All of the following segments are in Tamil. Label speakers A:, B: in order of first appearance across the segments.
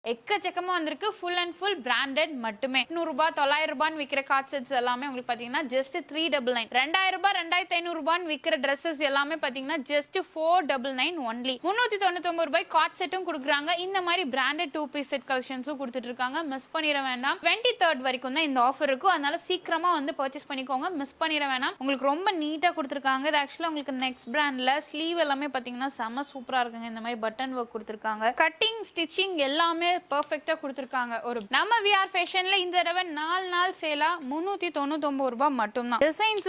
A: எக்கச்சக்கமா வந்திருக்கு. ஃபுல் அண்ட் ஃபுல் பிராண்டட் மட்டுமே. ரூ. 800 900 விக்கிற கார்ட் செட்ஸ் எல்லாமே உங்களுக்கு பாத்தீங்கன்னா ஜஸ்ட் 399. ரூ. 2000 2500 விக்கிற Dresses எல்லாமே பாத்தீங்கன்னா ஜஸ்ட் 499 ஒன்லி. ரூ. 399 கார்ட் செட்டும் கொடுக்குறாங்க. இந்த மாதிரி பிராண்டட் 2 பீஸ் செட் கலெக்ஷன்ஸும் கொடுத்துட்டு இருக்காங்க. மிஸ் பண்ணிட வேண்டாம். 23rd வரைக்கும் தான் இந்த ஆஃபர் இருக்கும். அதனால சீக்கிரமா வந்து பர்ச்சேஸ் பண்ணிக்கோங்க. மிஸ் பண்ணிட வேண்டாம். உங்களுக்கு ரொம்ப நீட்டா கொடுத்துருக்காங்க. இது ஆக்சுவலா உங்களுக்கு நெக்ஸ்ட் பிராண்ட்ல ஸ்லீவ் எல்லாமே பாத்தீங்கன்னா செம சூப்பரா இருக்குங்க. இந்த மாதிரி பட்டன் ஒர்க் கொடுத்துருக்காங்க. கட்டிங் ஸ்டிச்சிங் எல்லாமே பெர்ஃபெக்ட்டா கொடுத்திருக்காங்க. ஒரு நம்ம விஆர் ஃபேஷன்ல இந்த தடவை 4 நாள் சேலா ரூ. 399 மட்டும் தான். டிசைன்ஸ்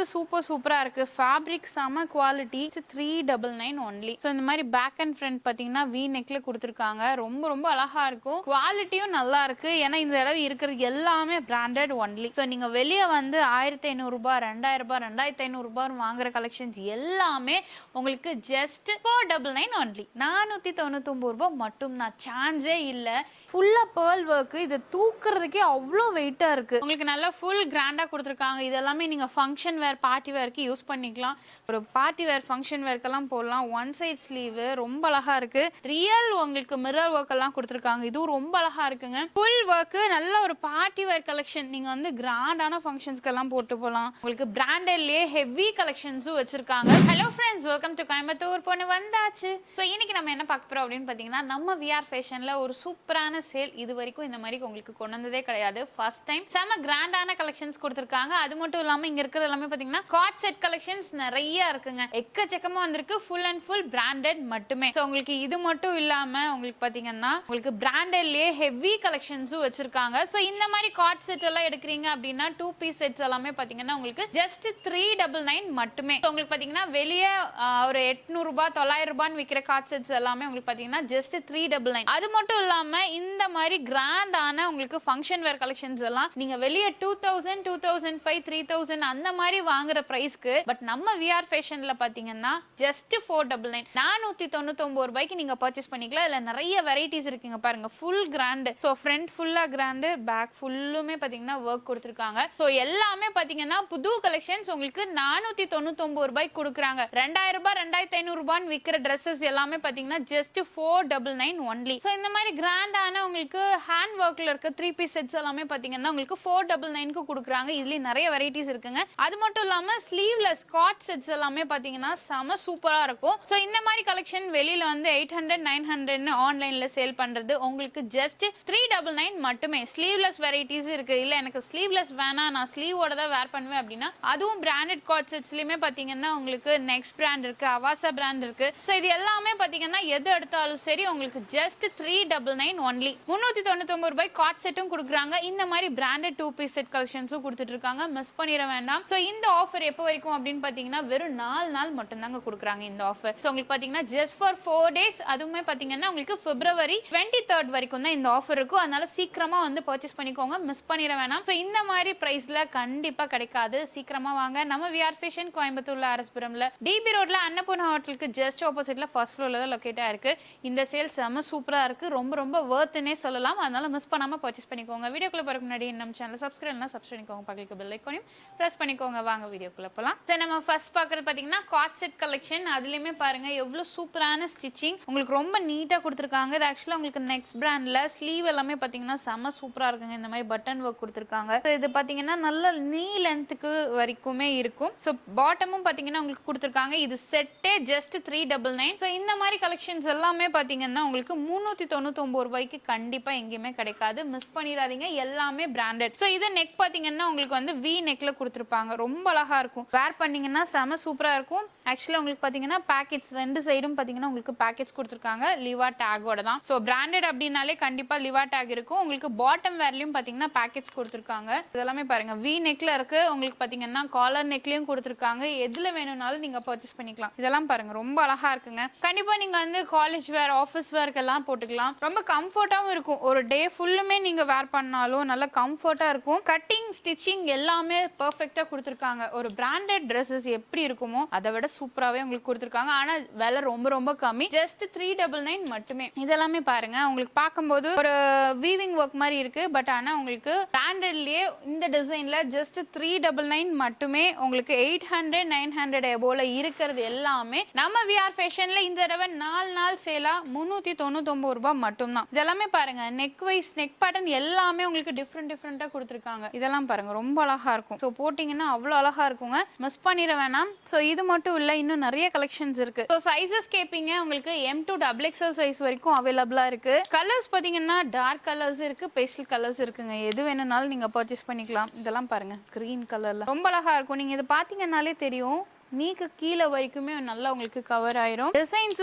A: சூப்பரா இருக்கு. ஃபேப்ரிக் செம குவாலிட்டி. 399 ஒன்லி. சோ இந்த மாதிரி பேக் அண்ட் ஃப்ரண்ட் பாத்தீங்கன்னா வி நெக்ல கொடுத்திருக்காங்க. ரொம்ப அழகா இருக்கும். குவாலிட்டியும் நல்லா இருக்கு. ஏன்னா இந்த தடவை இருக்கிறது எல்லாமே பிராண்டட் ஒன்லி. சோ நீங்க வெளிய வந்து ரூ. 1500 2000 2500 வாங்குற கலெக்ஷன்ஸ் எல்லாமே உங்களுக்கு ஜஸ்ட் 499 ஒன்லி. ரூ. 499 மட்டும் தான். சான்ஸே இல்ல. ஃபுல்லா பேர்ல் ஒர்க். இத தூக்குறதுக்கே அவ்ளோ வெயிட்டா இருக்கு. உங்களுக்கு நல்லா ஃபுல் கிராண்டா கொடுத்திருக்காங்க. இதெல்லாமே நீங்க ஃபங்க்ஷன் வேர் பார்ட்டி வேர்க்கு யூஸ் பண்ணிக்கலாம். ஒரு பார்ட்டி வேர் ஃபங்க்ஷன் வேர்க்கெல்லாம் போடலாம். ஒன் சைட் ஸ்லீவ் ரொம்ப அழகா இருக்கு. ரியல் உங்களுக்கு மிரர் ஒர்க் எல்லாம் கொடுத்திருக்காங்க. இதுவும் ரொம்ப அழகா இருக்குங்க. ஃபுல் ஒர்க் நல்ல ஒரு பார்ட்டி வேர் கலெக்ஷன். நீங்க வந்து கிராண்டான ஃபங்க்ஷன்ஸ்க்கு எல்லாம் போட்டு போலாம். உங்களுக்கு பிராண்டட்லயே ஹெவி கலெக்ஷன்ஸும் வச்சிருக்காங்க. Hello friends, welcome to Coimbatore பொண்ணு வந்தாச்சு. சோ இன்னைக்கு நம்ம என்ன பார்க்க போறோம் அப்படின்னு பாத்தீங்கன்னா, நம்ம விஆர் ஃபேஷன்ல ஒரு சூப்பரான சேல் இது வரைக்கும் இந்த மாதிரி உங்களுக்கு கொண்டு வந்ததே கிடையாது. ஃபர்ஸ்ட் டைம் செம கிராண்டான கலெக்ஷன்ஸ் கொடுத்திருக்காங்க. அது மட்டும் இல்லாம இங்க இருக்கிறது எல்லாமே பாத்தீங்கன்னா கார்ட் செட் கலெக்ஷன்ஸ் நிறைய இருக்குங்க. எக்கச்சக்கமா வந்திருக்கு. ஃபுல் அண்ட் ஃபுல் பிராண்டட் மட்டுமே. சோ உங்களுக்கு இது மட்டும் இல்லாம உங்களுக்கு பாத்தீங்கன்னா உங்களுக்கு பிராண்டட்லயே ஹெவி கலெக்ஷன்ஸும் வச்சிருக்காங்க. சோ இந்த மாதிரி கார்ட் செட் எல்லாம் எடுக்கிறீங்க அப்படின்னா 2 பீஸ் செட்ஸ் எல்லாமே பாத்தீங்கன்னா உங்களுக்கு ஜஸ்ட் 399 மட்டுமே. உங்களுக்கு பாத்தீங்கன்னா வெளிய ஒரு ரூ. 800 900 விக்கிற கார்ட் செட்ஸ் எல்லாமே உங்களுக்கு பாத்தீங்கன்னா ஜஸ்ட் 399. அது மட்டும் இல்லாம இந்த மாதிரி கிராண்டான உங்களுக்கு ஃபங்க்ஷன் வேர் கலெக்ஷன்ஸ் எல்லாம் நீங்க வெளிய 2000 2005 3000 அந்த மாதிரி வாங்குற பிரைஸ்க்கு பட் நம்ம விஆர் ஃபேஷன்ல பாத்தீங்கன்னா ஜஸ்ட் 499 499 நீங்க பர்ச்சேஸ் பண்ணிக்கலாம். இல்ல நிறைய வெரைட்டிஸ் இருக்குங்க பாருங்க. Full grand. சோ ஃப்ரண்ட் ஃபுல்லா கிராண்ட், பேக் ஃபுல்லுமே பாத்தீங்கன்னா வர்க் கொடுத்திருக்காங்க. சோ எல்லாமே பாத்தீங்கன்னா புது கலெக்ஷன்ஸ் உங்களுக்கு 499 கொடுக்குறாங்க. 2000 2500 விக்கிற Dresses எல்லாமே பாத்தீங்கன்னா ஜஸ்ட் 499 ஒன்லி. சோ இந்த மாதிரி கிராண்டான உங்களுக்கு ஹேண்ட் ஒர்க்ல இருக்க 3 பீஸ் செட்ஸ் எல்லாமே பாத்தீங்கன்னா உங்களுக்கு 499 கொடுக்குறாங்க. இதுல நிறைய வெரைட்டிஸ் இருக்குங்க. அது மட்டும் இல்லாம ஸ்லீவ்லெஸ் கார்ட் செட்ஸ் எல்லாமே பாத்தீங்கன்னா செம சூப்பரா இருக்கும். சோ இந்த மாதிரி கலெக்ஷன் வெளியில வந்து 800 900 ஆன்லைன்ல சேல் பண்றது உங்களுக்கு ஜஸ்ட் 399 மட்டுமே. ஸ்லீவ்லெஸ் வெரைட்டிஸ் இருக்கு. இல்ல எனக்கு ஸ்லீவ்லெஸ் வேணாம், நான் ஸ்லீவோட தான் வேர் பண்ணுவேன் அப்படின்னா அதுவும் பிராண்டட் கார்ட் செட்ஸ்லயுமே பாத்தீங்கன்னா உங்களுக்கு நெக்ஸ்ட் பிராண்ட் இருக்கு, அவாசா பிராண்ட் இருக்கு. சோ இது எல்லாமே பாத்தீங்கன்னா எது எடுத்தாலும் சரி உங்களுக்கு ஜஸ்ட் 399 ஒன்லி. 399 கார்ட் செட்டும் கொடுக்குறாங்க. இந்த மாதிரி பிராண்டட் 2 பீஸ் செட் கலெக்ஷன்ஸும் கொடுத்துட்டு இருக்காங்க. மிஸ் பண்ணிட வேண்டாம். சோ இந்த ஆஃபர் எப்போ வரைக்கும் அப்படின்னு பாத்தீங்கன்னா வெறும் 4 நாள் மட்டும் தாங்க கொடுக்குறாங்க இந்த ஆஃபர். சோ உங்களுக்கு பாத்தீங்கன்னா ஜஸ்ட் ஃபார் 4 டேஸ். அதுவுமே பாத்தீங்கன்னா உங்களுக்கு February 23rd வரைக்கும் தான் இந்த ஆஃபர் இருக்கும். அதனால சீக்கிரமா வந்து பர்ச்சேஸ் பண்ணிக்கோங்க. மிஸ் பண்ணிட வேண்டாம். சோ இந்த மாதிரி பிரைஸ்ல கண்டிப்பா கிடைக்காது. சீக்கிரமா வாங்க. நம்ம விஆர் ஃபேஷன் கோயம்புத்தூர்ல அரஸ்புரம்ல டிபி ரோட்ல அன்னபூர்ணா ஹோட்டலுக்கு ஜஸ்ட் ஆப்போசிட்ல ஃபர்ஸ்ட் ஃப்ளோர்ல தான் லொகேட் ஆயிருக்கு. இந்த சேல் செம சூப்பரா இருக்கு. ரொம்ப வர்த்னே சொல்லலாம். அதனால மிஸ் பண்ணாம பர்ச்சேஸ் பண்ணிக்கோங்க. வீடியோக்குள்ள போறதுக்கு முன்னாடி நம்ம சேனலை சப்ஸ்கிரைப் பண்ணிக்கோங்க. பக்கத்துல பெல் ஐகானையும் பிரஸ் பண்ணிக்கோங்க. வாங்க வீடியோக்குள்ள போலாம். சோ நம்ம ஃபர்ஸ்ட் பார்க்கறது பாத்தீங்கன்னா கார்ட் செட் கலெக்ஷன். அதுலயுமே பாருங்க எவ்வளவு சூப்பரான ஸ்டிச்சிங். உங்களுக்கு ரொம்ப நீட்டா கொடுத்திருக்காங்க. இது ஆக்சுவலா உங்களுக்கு நெக்ஸ்ட் பிராண்ட்ல ஸ்லீவ் எல்லாமே பாத்தீங்கன்னா செம சூப்பரா இருக்குங்க. இந்த மாதிரி பட்டன் ஒர்க் கொடுத்திருக்காங்க. இது பாத்தீங்கன்னா நல்ல நீ லென்த்துக்கு வரைக்குமே இருக்கும். சோ பாட்டமும் பாத்தீங்கன்னா உங்களுக்கு கொடுத்திருக்காங்க. இது செட்டே ஜஸ்ட் 399. சோ இந்த மாதிரி கலெக்ஷன்ஸ் எல்லாமே பாத்தீங்கன்னா உங்களுக்கு 399 கண்டிப்பா எங்கேயுமே கிடைக்காது. மிஸ் பண்ணிடாதீங்க. எல்லாமே பிராண்டட். சோ இது நெக் பாத்தீங்கன்னா உங்களுக்கு வந்து வி நெக்ல கொடுத்திருப்பாங்க. ரொம்ப அழகா இருக்கும். வேர் பண்ணீங்கன்னா செம சூப்பரா இருக்கும். ஆக்சுவலா உங்களுக்கு பாத்தீங்கன்னா பாக்கெட்ஸ் ரெண்டு சைடும் பாத்தீங்கன்னா உங்களுக்கு பாக்கெட்ஸ் கொடுத்திருக்காங்க. லிவா டேகோட தான். சோ பிராண்டட் அப்படினாலே கண்டிப்பா லிவா டேக் இருக்கும். உங்களுக்கு பாட்டம் வேர்லயும் பாத்தீங்கன்னா பாக்கெட்ஸ் கொடுத்திருக்காங்க. இதெல்லாமே பாருங்க வி நெக்ல இருக்கு. உங்களுக்கு பாத்தீங்கன்னா காலர் நெக்லயும் கொடுத்திருக்காங்க. எதுல வேணும்னாலும் நீங்க பர்ச்சேஸ் பண்ணிக்கலாம். இதெல்லாம் பாருங்க ரொம்ப அழகா இருக்குங்க. கண்டிப்பா நீங்க வந்து காலேஜ் வேர், ஆபீஸ் வேர்க்கு எல்லாம் போட்டுக்கலாம். ரொம்ப கம்ஃபர்ட்டாவும் இருக்கும். ஒரு டே ஃபுல்லுமே நீங்க வேர் பண்ணாலும் நல்ல கம்ஃபர்ட்டா இருக்கும். கட்டிங் ஸ்டிச்சிங் எல்லாமே பெர்ஃபெக்ட்டா கொடுத்திருக்காங்க. ஒரு பிராண்டட் Dresses எப்படி இருக்குமோ அதை விட சூப்பராவே உங்களுக்கு கொடுத்திருக்காங்க. ஆனா விலை ரொம்ப கம்மி. ஜஸ்ட் 399 மட்டுமே. இதெல்லாமே பாருங்க உங்களுக்கு பார்க்கும்போது ஒரு வீவிங் ஒர்க் மாதிரி இருக்கு. பட் ஆனா உங்களுக்கு பிராண்டட்லயே இந்த டிசைன்ல ஜஸ்ட் 399 மட்டுமே. உங்களுக்கு 800 900 எபோல இருக்கிறது எல்லாமே நம்ம விஆர் ஃபேஷன்ல இந்த தடவை 4 நாள் சேலா ரூ. 399 மட்டும் தான். இதெல்லாமே பாருங்க நெக் வைஸ் நெக் பேட்டர்ன் எல்லாமே உங்களுக்கு டிஃப்ரெண்டா கொடுத்துருக்காங்க. இதெல்லாம் பாருங்க ரொம்ப அழகா இருக்கும். ஸோ போட்டிங்கன்னா அவ்வளோ அழகா இருக்குங்க, மிஸ் பண்ணிட வேணாம். ஸோ இது மட்டும் இல்லை, இன்னும் நிறைய கலெக்ஷன்ஸ் இருக்கு. ஸோ சைஸஸ் கேட்பீங்க, உங்களுக்கு M to XXL சைஸ் வரைக்கும் அவைலபிளா இருக்கு. கலர்ஸ் பார்த்தீங்கன்னா டார்க் கலர்ஸ் இருக்கு, பேஸ்டல் கலர்ஸ் இருக்குங்க. எது வேணும்னாலும் நீங்க பர்ச்சேஸ் பண்ணிக்கலாம். இதெல்லாம் பாருங்க கிரீன் கலர்ல ரொம்ப அழகா இருக்கும். நீங்க இதை பார்த்தீங்கன்னாலே தெரியும், நீக்கு கீழே வரைக்குமே நல்லா உங்களுக்கு கவர் ஆயிரும். டிசைன்ஸ்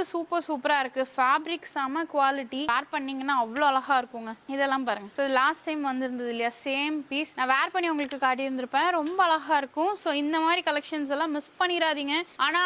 A: சூப்பரா இருக்கு. ஃபேப்ரிக் செம குவாலிட்டி. வேர் பண்ணீங்கன்னா அவ்வளோ அழகா இருக்குங்க. இதெல்லாம் பாருங்க. ஸோ லாஸ்ட் டைம் வந்திருந்தது இல்லையா, சேம் பீஸ் நான் வேர் பண்ணி உங்களுக்கு காட்டியிருந்திருப்பேன். ரொம்ப அழகா இருக்கும். ஸோ இந்த மாதிரி கலெக்ஷன்ஸ் எல்லாம் மிஸ் பண்ணிடாதீங்க. ஆனா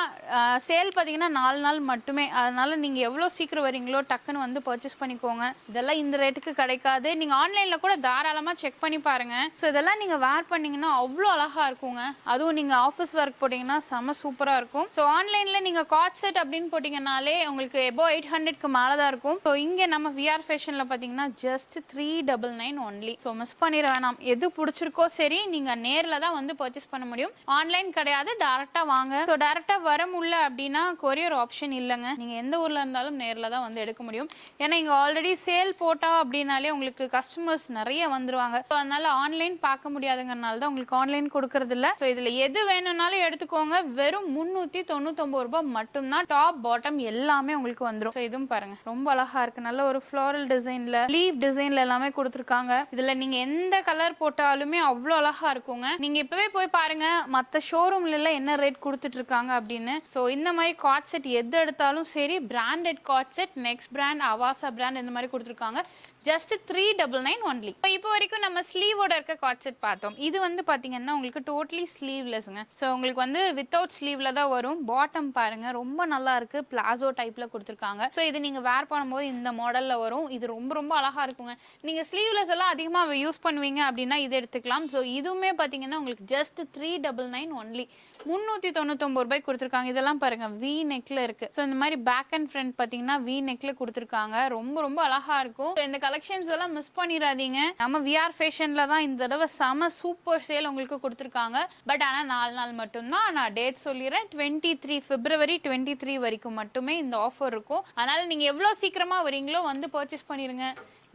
A: சேல் பார்த்தீங்கன்னா 4 நாள் மட்டுமே. அதனால நீங்க எவ்வளோ சீக்கிரம் வரீங்களோ டக்குன்னு வந்து பர்ச்சேஸ் பண்ணிக்கோங்க. இதெல்லாம் இந்த ரேட்டுக்கு கிடைக்காது. நீங்க ஆன்லைன்ல கூட தாராளமா செக் பண்ணி பாருங்க. ஸோ இதெல்லாம் நீங்க வேர் பண்ணீங்கன்னா அவ்வளோ அழகா இருக்குங்க. அதுவும் நீங்க ஆஃபீஸ் ஒர்க் போட்டீங்கன்னா செம சூப்பரா இருக்கும். ஸோ ஆன்லைன்ல நீங்க காட் செட் அப்படின்னு போட்டீங்கன்னாலே உங்களுக்கு எபோ 800க்கு மேல தான் இருக்கும். ஸோ இங்க நம்ம விஆர் ஃபேஷன்ல பாத்தீங்கன்னா ஜஸ்ட் 399 ஒன்லி. ஸோ மிஸ் பண்ணிட வேணாம். எது பிடிச்சிருக்கோ சரி, நீங்க நேர்ல தான் வந்து பர்ச்சேஸ் பண்ண முடியும். ஆன்லைன் கிடையாது, டைரக்டா வாங்க. ஸோ டைரக்டா வர முடியல அப்படின்னா கொரியர் ஆப்ஷன் இல்லைங்க. நீங்க எந்த ஊர்ல இருந்தாலும் நேர்ல தான் வந்து எடுக்க முடியும். ஏன்னா இங்க ஆல்ரெடி சேல் போட்டா அப்படின்னாலே உங்களுக்கு கஸ்டமர்ஸ் நிறைய வந்துருவாங்க. ஸோ அதனால ஆன்லைன் பார்க்க முடியாதுங்கறனால தான் உங்களுக்கு ஆன்லைன் கொடுக்கறது இல்ல. ஸோ இதுல எது வேணும்னாலும் எடுத்துக்கோங்க. வெறும் 399 ரூபாய் மட்டும்தான். டாப் பாட்டம் எல்லாமே உங்களுக்கு வந்துடும். இதுவும் பாருங்க ரொம்ப அழகா இருக்கு. நல்ல ஒரு ஃப்ளோரல் டிசைன்ல, லீவ் டிசைன்ல எல்லாமே கொடுத்துருக்காங்க. இதுல நீங்க எந்த கலர் போட்டாலுமே அவ்வளோ அழகா இருக்குங்க. நீங்க இப்பவே போய் பாருங்க மற்ற ஷோரூம்ல எல்லாம் என்ன ரேட் கொடுத்துட்டு இருக்காங்க அப்படின்னு. ஸோ இந்த மாதிரி காட் செட் எது எடுத்தாலும் சரி, branded cot set, next brand, Avaasa brand இந்த மாதிரி கொடுத்துருக்காங்க. Just 399 only. இப்போ வரைக்கும் நம்ம ஸ்லீவோட இருக்க காட் செட் பார்த்தோம். இது வந்து பாத்தீங்கன்னா உங்களுக்கு டோட்டலி ஸ்லீவ்லெஸ்ங்க. ஸோ உங்களுக்கு வந்து வித்தவுட் ஸ்லீவ்ல தான் வரும். பாட்டம் பாருங்க ரொம்ப நல்லா இருக்கு, பிளாசோ டைப்ல கொடுத்துருக்காங்க. ஸோ இது நீங்க வேர் பண்ணும்போது இந்த மாடல்ல வரும். இது ரொம்ப அழகா இருக்குங்க. நீங்க ஸ்லீவ்லெஸ் எல்லாம் அதிகமா யூஸ் பண்ணுவீங்க அப்படின்னா இது எடுத்துக்கலாம். ஸோ இதுவுமே பாத்தீங்கன்னா உங்களுக்கு ஜஸ்ட் 399 ஒன்லி. 399 ரூபாய் கொடுத்துருக்காங்க. இதெல்லாம் பாருங்க வி நெக்ல இருக்கு. ஸோ இந்த மாதிரி பேக் அண்ட் ஃப்ரண்ட் பாத்தீங்கன்னா வி நெக்ல கொடுத்துருக்காங்க. ரொம்ப அழகா இருக்கும். இந்த கலெக்ஷன்ஸ் எல்லாம் மிஸ் பண்ணிடாதீங்க. நம்ம விஆர் ஃபேஷன்ல தான் இந்த தடவை செம சூப்பர் சேல் உங்களுக்கு கொடுத்துருக்காங்க. பட் ஆனா 4 நாள் மட்டும்தான். நான் டேட் சொல்லிடுறேன், 23 பிப்ரவரி 23 வரைக்கும் மட்டுமே இந்த ஆஃபர் இருக்கும். அதனால நீங்க எவ்வளவு சீக்கிரமா வரீங்களோ வந்து பர்ச்சேஸ் பண்ணிருங்க.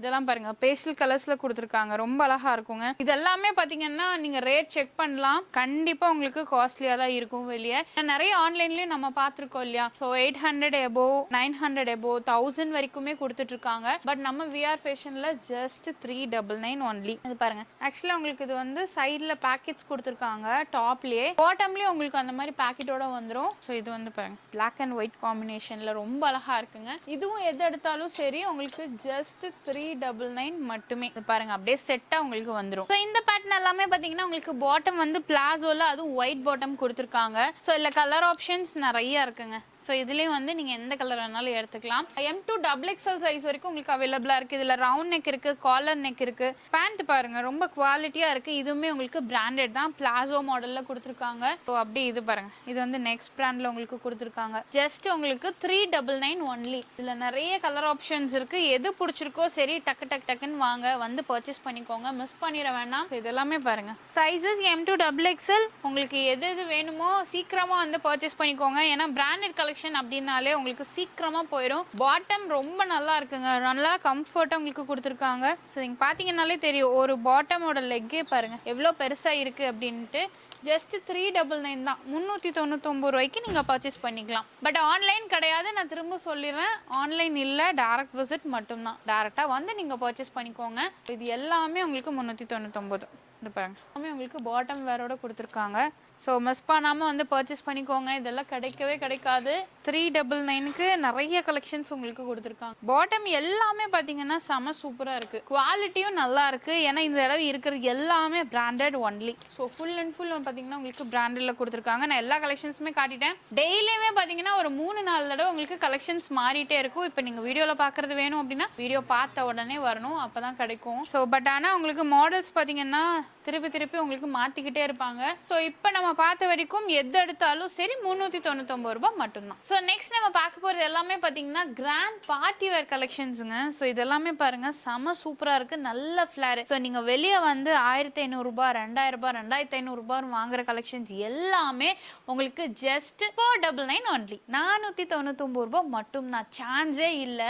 A: இதெல்லாம் பாருங்க பேஸ்டல் கலர்ஸ்ல கொடுத்துருக்காங்க. ரொம்ப அழகா இருக்குங்க. இதெல்லாமே பாத்தீங்கன்னா நீங்க ரேட் செக் பண்ணலாம். கண்டிப்பா உங்களுக்கு காஸ்ட்லியா தான் இருக்கும் வெளியே. நிறைய ஆன்லைன்லயும் நம்ம பார்த்திருக்கோம் இல்லையா. ஸோ 800 எபோவ், 900 எபோவ், 1000 வரைக்குமே கொடுத்துட்டு இருக்காங்க. பட் நம்ம விஆர் ஃபேஷன்ல ஜஸ்ட் 399 ஒன்லி. இது பாருங்க. ஆக்சுவலா உங்களுக்கு இது வந்து சைட்ல பேக்கெட்ஸ் கொடுத்துருக்காங்க. டாப்லயே பாட்டம்லயே உங்களுக்கு அந்த மாதிரி பேக்கெட்டோட வந்துடும். ஸோ இது வந்து பாருங்க பிளாக் அண்ட் ஒயிட் காம்பினேஷன்ல ரொம்ப அழகா இருக்குங்க. இதுவும் எது எடுத்தாலும் சரி உங்களுக்கு ஜஸ்ட் 399 மட்டுமே. பாருங்க அப்படியே செட்டா உங்களுக்கு வந்துரும். இந்த பேட்டர்ன் எல்லாமே பாத்தீங்கன்னா உங்களுக்கு பாட்டம் வந்து பிளாசோல, அதுவும் ஒயிட் பாட்டம் கொடுத்துருக்காங்க. ஸோ இல்ல கலர் ஆப்ஷன்ஸ் நிறைய இருக்குங்க. ஸோ இதுலேயும் வந்து நீங்கள் எந்த கலர் வேணாலும் எடுத்துக்கலாம். M to XXL சைஸ் வரைக்கும் உங்களுக்கு அவைலபிளாக இருக்குது. இதில் ரவுண்ட் நெக் இருக்குது, காலர் நெக் இருக்குது. பேண்ட் பாருங்கள் ரொம்ப குவாலிட்டியாக இருக்குது. இதுவுமே உங்களுக்கு பிராண்டட் தான், பிளாசோ மாடலில் கொடுத்துருக்காங்க. ஸோ அப்படி இது பாருங்கள், இது வந்து நெக்ஸ்ட் பிராண்டில் உங்களுக்கு கொடுத்துருக்காங்க. ஜஸ்ட் உங்களுக்கு 399 ஒன்லி. இதில் நிறைய கலர் ஆப்ஷன்ஸ் இருக்குது. எது பிடிச்சிருக்கோ சரி டக்குன்னு வாங்க, வந்து பர்ச்சேஸ் பண்ணிக்கோங்க, மிஸ் பண்ணிட வேணாம். இதெல்லாமே பாருங்கள் சைஸஸ் M to XXL. உங்களுக்கு எது வேணுமோ சீக்கிரமாக வந்து பர்ச்சேஸ் பண்ணிக்கோங்க. ஏன்னா பிராண்டட் கலெக்ஷன் அப்படினாலே உங்களுக்கு சீக்கிரமா போயிடும். பாட்டம் ரொம்ப நல்லா இருக்குங்க, நல்லா கம்ஃபர்ட்டா உங்களுக்கு கொடுத்துருக்காங்க. ஸோ நீங்க பாத்தீங்கன்னாலே தெரியும் ஒரு பாட்டமோட லெக்கே பாருங்க எவ்வளவு பெருசா இருக்கு அப்படின்ட்டு. ஜஸ்ட் 399 தான். 399 ரூபாய்க்கு நீங்க பர்ச்சேஸ் பண்ணிக்கலாம். பட் ஆன்லைன் கிடையாது, நான் திரும்ப சொல்லிடுறேன். ஆன்லைன் இல்ல, டைரக்ட் விசிட் மட்டும்தான். டைரக்டா வந்து நீங்க பர்ச்சேஸ் பண்ணிக்கோங்க. இது எல்லாமே உங்களுக்கு 399. இது பாருங்க எல்லாமே உங்களுக்கு பாட்டம் வேரோட கொடுத்துருக்காங்க. ஸோ மிஸ் பண்ணாமல் வந்து பர்ச்சேஸ் பண்ணிக்கோங்க. இதெல்லாம் கிடைக்கவே கிடைக்காது. 399க்கு நிறைய கலெக்ஷன்ஸ் உங்களுக்கு கொடுத்துருக்காங்க. பாட்டம் எல்லாமே பார்த்தீங்கன்னா செம சூப்பராக இருக்குது. குவாலிட்டியும் நல்லா இருக்குது. ஏன்னா இந்த தடவை இருக்கிறது எல்லாமே branded only. So full and full பார்த்தீங்கன்னா உங்களுக்கு பிராண்டடில் கொடுத்துருக்காங்க. நான் எல்லா கலெக்ஷன்ஸுமே காட்டிட்டேன். டெய்லியுமே பார்த்தீங்கன்னா ஒரு 3-4 தடவை உங்களுக்கு கலெக்ஷன்ஸ் மாறிட்டே இருக்கும். இப்போ நீங்கள் வீடியோவில் பார்க்குறது வேணும் அப்படின்னா வீடியோ பார்த்த உடனே வரணும், அப்போ தான் கிடைக்கும். ஸோ பட் ஆனால் உங்களுக்கு மாடல்ஸ் பார்த்தீங்கன்னா திருப்பி திருப்பி உங்களுக்கு மாத்திக்கிட்டே இருப்பாங்க. ஸோ இப்போ நம்ம பார்த்த வரைக்கும் எது எடுத்தாலும் சரி 399 ரூபாய் மட்டும்தான். ஸோ நெக்ஸ்ட் நம்ம பார்க்க போறது எல்லாமே பார்த்தீங்கன்னா கிராண்ட் பார்ட்டி வேர் கலெக்ஷன்ஸுங்க. ஸோ இதெல்லாமே பாருங்க செம சூப்பரா இருக்கு, நல்ல ஃபிளேர். ஸோ நீங்க வெளியே வந்து 1500 ரூபாய் 2000 ரூபாய் 2500 ரூபாய் வாங்குற கலெக்ஷன்ஸ் எல்லாமே உங்களுக்கு ஜஸ்ட் 499 ஒன்லி, 499 ரூபாய் மட்டும் தான். சான்ஸே இல்ல,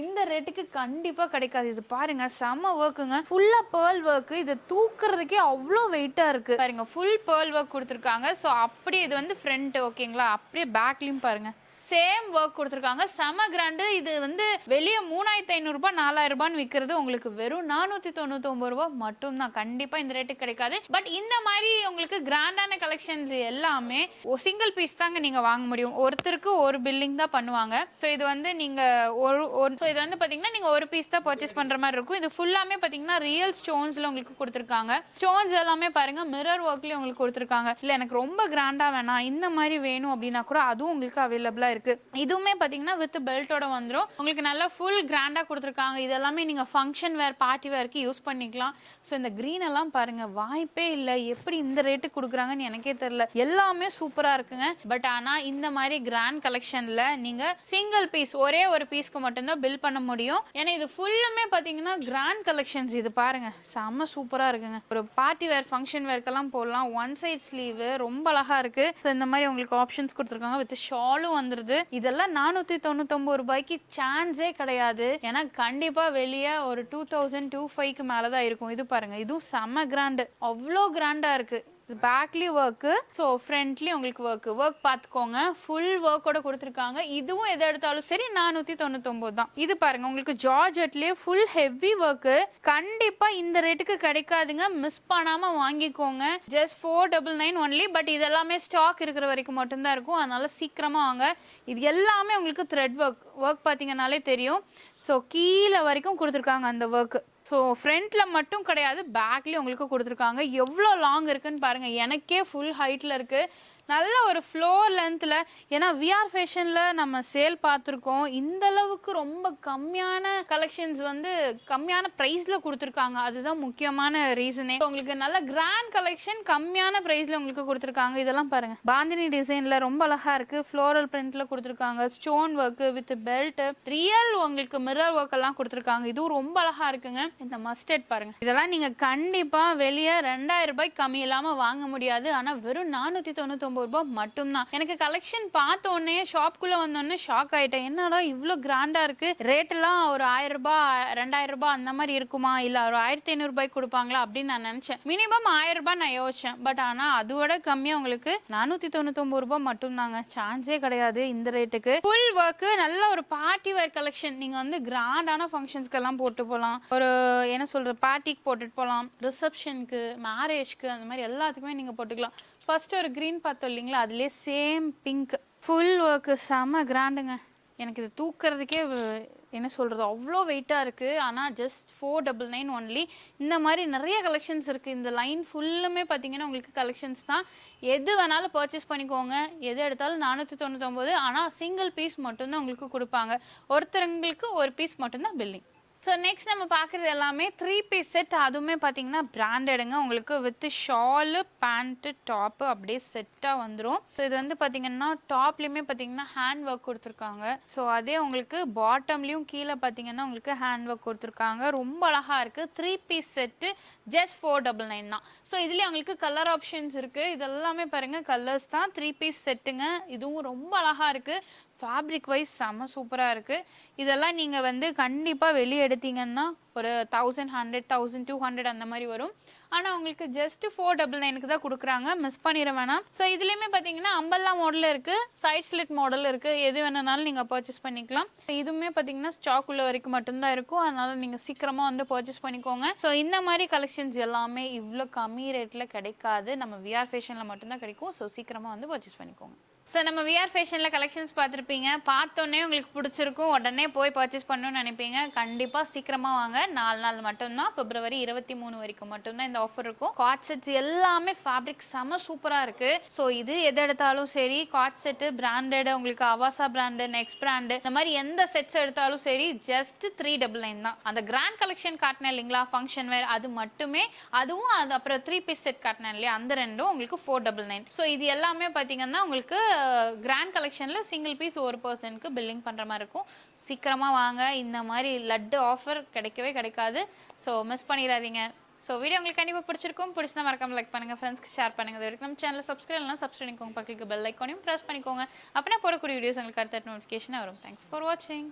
A: இந்த ரேட்டுக்கு கண்டிப்பா கிடைக்காது. இது பாருங்க செம ஒர்க்குங்க, ஃபுல்லா பேர்ல் ஒர்க். இது தூக்குறதுக்கே அவ்வளோ வெயிட்டா இருக்கு பாருங்க. ஃபுல் பேர்ல் ஒர்க் கொடுத்துருக்காங்க. ஸோ அப்படியே இது வந்து ஃப்ரண்ட் ஓகேங்களா, அப்படியே பேக்லயும் பாருங்க சேம் ஒர்க் கொடுத்துருக்காங்க. செம கிராண்டு. இது வந்து வெளியே 3500 ரூபாய் 4000 ரூபான்னு விற்கிறது உங்களுக்கு வெறும் 499 ரூபாய் மட்டும் தான். கண்டிப்பா இந்த ரேட்டுக்கு கிடைக்காது. பட் இந்த மாதிரி உங்களுக்கு கிராண்டான கலெக்ஷன்ஸ் எல்லாமே சிங்கிள் பீஸ் தாங்க நீங்க வாங்க முடியும். ஒருத்தருக்கு ஒரு பில்லிங் தான் பண்ணுவாங்க. ஸோ இது வந்து நீங்க இது வந்து பாத்தீங்கன்னா நீங்க ஒரு பீஸ் தான் பர்ச்சேஸ் பண்ற மாதிரி இருக்கும். இது ஃபுல்லாமே பாத்தீங்கன்னா ரியல் ஸ்டோன்ஸ்ல உங்களுக்கு கொடுத்துருக்காங்க. ஸ்டோன்ஸ் எல்லாமே பாருங்க மிரர் ஒர்க்லயும் உங்களுக்கு கொடுத்துருக்காங்க. இல்ல எனக்கு ரொம்ப கிராண்டா வேணாம், இந்த மாதிரி வேணும் அப்படின்னா கூட அதுவும் உங்களுக்கு அவைலபிளா இருக்கு. இதுவுமே பாத்தீங்கன்னா வித் பெல்ட்டோட வந்துரும். உங்களுக்கு நல்லா ஃபுல் கிராண்டா கொடுத்துருக்காங்க. இதெல்லாமே நீங்க ஃபங்க்ஷன் வேர் பார்ட்டி வேர்க்கு யூஸ் பண்ணிக்கலாம். ஸோ இந்த கிரீன் எல்லாம் பாருங்க வாய்ப்பே இல்லை, எப்படி இந்த ரேட்டுக்கு கொடுக்குறாங்கன்னு எனக்கே தெரியல. எல்லாமே சூப்பரா இருக்குங்க. பட் ஆனா இந்த மாதிரி கிராண்ட் கலெக்ஷன்ல நீங்க சிங்கிள் பீஸ் ஒரே ஒரு பீஸ்க்கு மட்டும்தான் பில் பண்ண முடியும். ஏன்னா இது ஃபுல்லுமே பாத்தீங்கன்னா கிராண்ட் கலெக்ஷன்ஸ். இது பாருங்க செம்ம சூப்பரா இருக்குங்க. ஒரு பார்ட்டி வேர் ஃபங்க்ஷன் வேர்க்கெல்லாம் போடலாம். ஒன் சைட் ஸ்லீவ் ரொம்ப அழகா இருக்கு. ஸோ இந்த மாதிரி உங்களுக்கு ஆப்ஷன்ஸ் கொடுத்துருக்காங்க. வித் ஷாலும் வந்துருது. இதெல்லாம் 499 ரூபாய்க்கு சான்ஸே கிடையாது. ஏன்னா கண்டிப்பா வெளியே ஒரு 2000-2500 மேலதான் இருக்கும். இது பாருங்க, இதுவும் செம கிராண்டு, அவ்வளோ கிராண்டா இருக்கு. பேக்லி ஒர்க்கு, ஸோ ஃப்ரண்ட்லி உங்களுக்கு ஒர்க் பார்த்துக்கோங்க. ஃபுல் ஒர்க்கோட கொடுத்துருக்காங்க. இதுவும் எதை எடுத்தாலும் சரி 499 தான். இது பாருங்க உங்களுக்கு ஜார்ஜெட்லேயே ஃபுல் ஹெவி ஒர்க்கு. கண்டிப்பா இந்த ரேட்டுக்கு கிடைக்காதுங்க, மிஸ் பண்ணாம வாங்கிக்கோங்க. Just 499 only. பட் இதெல்லாமே ஸ்டாக் இருக்கிற வரைக்கும் மட்டும்தான் இருக்கும், அதனால சீக்கிரமா வாங்க. இது எல்லாமே உங்களுக்கு த்ரெட் ஒர்க் பார்த்தீங்கன்னாலே தெரியும். ஸோ கீழே வரைக்கும் கொடுத்துருக்காங்க அந்த ஒர்க்கு. ஸோ ஃப்ரண்ட்ல மட்டும் கிடையாது, பேக்லேயும் உங்களுக்கு கொடுத்துருக்காங்க. எவ்வளோ லாங் இருக்குன்னு பாருங்க, எனக்கே ஃபுல் ஹைட்ல இருக்கு. நல்ல ஒரு ஃப்ளோர் லென்த்தில். ஏன்னா விஆர் ஃபேஷனில் நம்ம சேல் பார்த்துருக்கோம், இந்த அளவுக்கு ரொம்ப கம்மியான கலெக்ஷன்ஸ் வந்து கம்மியான ப்ரைஸில் கொடுத்துருக்காங்க. அதுதான் முக்கியமான ரீசனே. உங்களுக்கு நல்ல கிராண்ட் கலெக்ஷன் கம்மியான ப்ரைஸில் உங்களுக்கு கொடுத்துருக்காங்க. இதெல்லாம் பாருங்கள், பாந்தினி டிசைனில் ரொம்ப அழகாக இருக்குது. ஃப்ளோரல் பிரிண்டில் கொடுத்துருக்காங்க. Stone work with belt, real உங்களுக்கு மிரர் ஒர்க் எல்லாம் கொடுத்துருக்காங்க. இதுவும் ரொம்ப அழகாக இருக்குங்க. இந்த மஸ்டர்ட் பாருங்கள், இதெல்லாம் நீங்கள் கண்டிப்பாக வெளியே 2000 ரூபாய்க்கு கம்மி இல்லாமல் வாங்க முடியாது. ஆனால் வெறும் 499 ரூபாய் மட்டும்தான். எனக்கு கலெக்ஷன் பார்த்த உடனே ஷாப்குள்ள வந்தோடனே ஷாக் ஆயிட்டேன். என்னடா இவ்வளோ கிராண்டா இருக்கு, ரேட் எல்லாம் ஒரு 1000 ரூபாய் 2000 ரூபாய் அந்த மாதிரி இருக்குமா, இல்ல ஒரு 1500 ரூபாய்க்கு கொடுப்பாங்களா அப்படின்னு நான் நினைச்சேன். மினிமம் 1000 ரூபாய் நான் யோசிச்சேன். பட் ஆனா அதோட கம்மியா உங்களுக்கு 499 ரூபாய் மட்டும் தாங்க. சான்ஸே கிடையாது இந்த ரேட்டுக்கு. ஃபுல் ஒர்க், நல்ல ஒரு பார்ட்டி வேர் கலெக்ஷன். நீங்க வந்து கிராண்டான ஃபங்க்ஷன்ஸ்க்கு எல்லாம் போட்டு போகலாம். ஒரு என்ன சொல்றது, பார்ட்டிக்கு போட்டுட்டு போகலாம், ரிசப்ஷனுக்கு, மேரேஜ்க்கு, அந்த மாதிரி எல்லாத்துக்குமே நீங்க போட்டுக்கலாம். ஃபர்ஸ்ட் ஒரு க்ரீன் பார்த்தோம் இல்லைங்களா, அதுலேயே சேம் பிங்க் ஃபுல் ஒர்க்கு செம்ம கிராண்டுங்க. எனக்கு இது தூக்குறதுக்கே என்ன சொல்கிறது அவ்வளோ வெயிட்டாக இருக்குது. ஆனால் ஜஸ்ட் 499 ஒன்லி. இந்த மாதிரி நிறைய கலெக்ஷன்ஸ் இருக்குது. இந்த லைன் ஃபுல்லுமே பார்த்தீங்கன்னா உங்களுக்கு கலெக்ஷன்ஸ் தான். எது வேணாலும் பர்ச்சேஸ் பண்ணிக்கோங்க. எது எடுத்தாலும் 499. ஆனால் சிங்கிள் பீஸ் மட்டும்தான் உங்களுக்கு கொடுப்பாங்க. ஒருத்தருங்களுக்கு ஒரு பீஸ் மட்டும்தான் பில்லிங். ஸோ நெக்ஸ்ட் நம்ம பார்க்குறது எல்லாமே 3 பீஸ் செட். அதுவுமே பார்த்தீங்கன்னா பிராண்டடுங்க. உங்களுக்கு வித் ஷாலு பேண்ட்டு டாப்பு அப்படியே செட்டாக வந்துடும். ஸோ இது வந்து பார்த்தீங்கன்னா டாப்லேயுமே பார்த்தீங்கன்னா ஹேண்ட் ஒர்க் கொடுத்துருக்காங்க. ஸோ அதே உங்களுக்கு பாட்டம்லேயும் கீழே பார்த்தீங்கன்னா உங்களுக்கு ஹேண்ட் ஒர்க் கொடுத்துருக்காங்க. ரொம்ப அழகாக இருக்குது. 3 பீஸ் செட்டு ஜஸ்ட் 499 தான். ஸோ இதுலேயே உங்களுக்கு கலர் ஆப்ஷன்ஸ் இருக்குது. இதெல்லாமே பாருங்கள் கலர்ஸ் தான். 3 பீஸ் செட்டுங்க. இதுவும் ரொம்ப அழகாக இருக்குது. ஃபேப்ரிக் வைஸ் செம்ம சூப்பராக இருக்குது. இதெல்லாம் நீங்கள் வந்து கண்டிப்பாக வெளியே எடுத்தீங்கன்னா ஒரு 1100 1200 அந்த மாதிரி வரும். ஆனால் உங்களுக்கு ஜஸ்ட் 499க்கு தான் கொடுக்குறாங்க. மிஸ் பண்ணிட வேணாம். ஸோ இதுலேயுமே பார்த்தீங்கன்னா அம்பல்லா மாடல் இருக்குது, சைட் ஸ்லிட் மாடல் இருக்குது. எது வேணுனாலும் நீங்கள் பர்ச்சேஸ் பண்ணிக்கலாம். இதுவுமே பார்த்தீங்கன்னா ஸ்டாக் உள்ள வரைக்கும் மட்டும்தான் இருக்கும். அதனால் நீங்கள் சீக்கிரமாக வந்து பர்ச்சேஸ் பண்ணிக்கோங்க. ஸோ இந்த மாதிரி கலெக்ஷன்ஸ் எல்லாமே இவ்வளோ கம்மி ரேட்டில் கிடைக்காது. நம்ம விஆர் ஃபேஷனில் மட்டும்தான் கிடைக்கும். ஸோ சீக்கிரமாக வந்து பர்ச்சேஸ் பண்ணிக்கோங்க. ஸோ நம்ம விஆர் ஃபேஷனில் கலெக்ஷன்ஸ் பார்த்துருப்பீங்க. பார்த்தோன்னே உங்களுக்கு பிடிச்சிருக்கும், உடனே போய் பர்ச்சேஸ் பண்ணணும்னு நினைப்பீங்க. கண்டிப்பாக சீக்கிரமாக வாங்க. 4 நாள் மட்டும்தான், February 23 வரைக்கும் மட்டும்தான் இந்த ஆஃபர் இருக்கும். காட் செட்ஸ் எல்லாமே ஃபேப்ரிக் செம சூப்பராக இருக்குது. ஸோ இது எது எடுத்தாலும் சரி, காட் செட்டு பிராண்டட், உங்களுக்கு அவாசா பிராண்டு, நெக்ஸ்ட் பிராண்டு, இந்த மாதிரி எந்த செட்ஸ் எடுத்தாலும் சரி ஜஸ்ட் 399 தான். அந்த கிராண்ட் கலெக்ஷன் காட்டினேன் இல்லைங்களா, ஃபங்க்ஷன் வேர், அது மட்டுமே, அதுவும் அது அப்புறம் 3 பீஸ் செட் காட்டினேன் இல்லையா, அந்த ரெண்டும் உங்களுக்கு 499. ஸோ இது எல்லாமே பார்த்தீங்கன்னா உங்களுக்கு கிராண்ட் கலெக்ஷன்ல சிங்கிள் பீஸ் ஒரு பர்சனுக்கு பில்லிங் பண்ற மாதிரி இருக்கும். சீக்கிரமா வாங்க, இந்த மாதிரி லட்டு ஆஃபர் கிடைக்கவே கிடைக்காது. ஸோ மிஸ் பண்ணிடாதீங்க. ஸோ வீடியோ உங்களுக்கு கண்டிப்பாக பிடிச்சிருக்கும். பிடிச்சா மறக்காம லைக் பண்ணுங்க, ஃப்ரெண்ட்ஸ்க்கு ஷேர் பண்ணுங்க. இது வரைக்கும் நம்ம சேனலை சப்ஸ்கிரைப் பண்ணலாம், சப்ஸ்கிரைப் பண்ணிக்கோங்க, பக்கத்துக்கு பெல் ஐக்கானையும் ப்ரெஸ் பண்ணிக்கோங்க. அப்படின்னா போடக்கூடிய வீடியோஸ் உங்களுக்கு அடுத்த நோட்டிஃபிகேஷன் வரும். தேங்க்ஸ் ஃபார் வாட்சிங்.